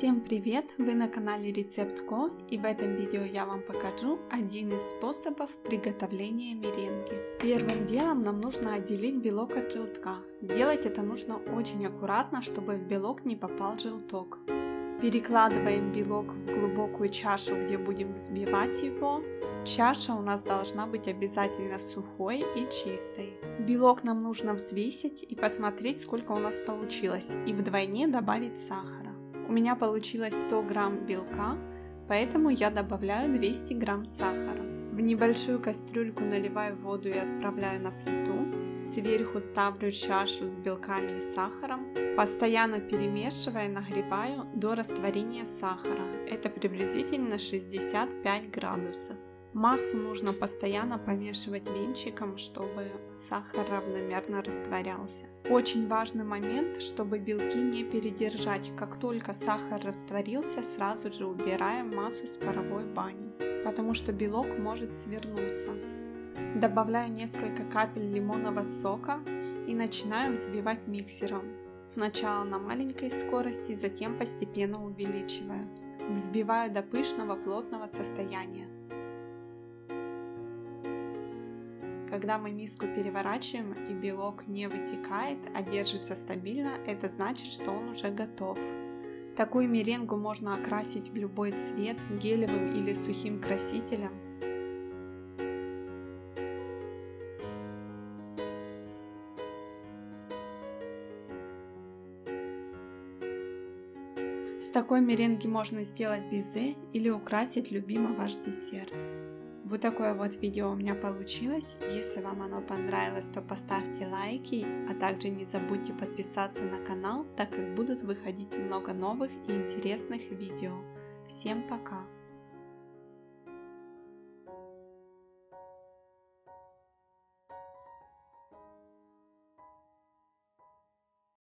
Всем привет! Вы на канале Рецепт.ко, и в этом видео я вам покажу один из способов приготовления меренги. Первым делом нам нужно отделить белок от желтка. Делать это нужно очень аккуратно, чтобы в белок не попал желток. Перекладываем белок в глубокую чашу, где будем взбивать его. Чаша у нас должна быть обязательно сухой и чистой. Белок нам нужно взвесить и посмотреть, сколько у нас получилось, и вдвойне добавить сахара. У меня получилось 100 грамм белка, поэтому я добавляю 200 грамм сахара. В небольшую кастрюльку наливаю воду и отправляю на плиту. Сверху ставлю чашу с белками и сахаром. Постоянно перемешивая, нагреваю до растворения сахара. Это приблизительно 65 градусов. Массу нужно постоянно помешивать венчиком, чтобы сахар равномерно растворялся. Очень важный момент, чтобы белки не передержать. Как только сахар растворился, сразу же убираем массу с паровой бани, потому что белок может свернуться. Добавляю несколько капель лимонного сока и начинаю взбивать миксером. Сначала на маленькой скорости, затем постепенно увеличиваю. Взбиваю до пышного плотного состояния. Когда мы миску переворачиваем и белок не вытекает, а держится стабильно, это значит, что он уже готов. Такую меренгу можно окрасить в любой цвет, гелевым или сухим красителем. С такой меренги можно сделать безе или украсить любимый ваш десерт. Вот такое вот видео у меня получилось. Если вам оно понравилось, то поставьте лайки, а также не забудьте подписаться на канал, так как будут выходить много новых и интересных видео. Всем пока!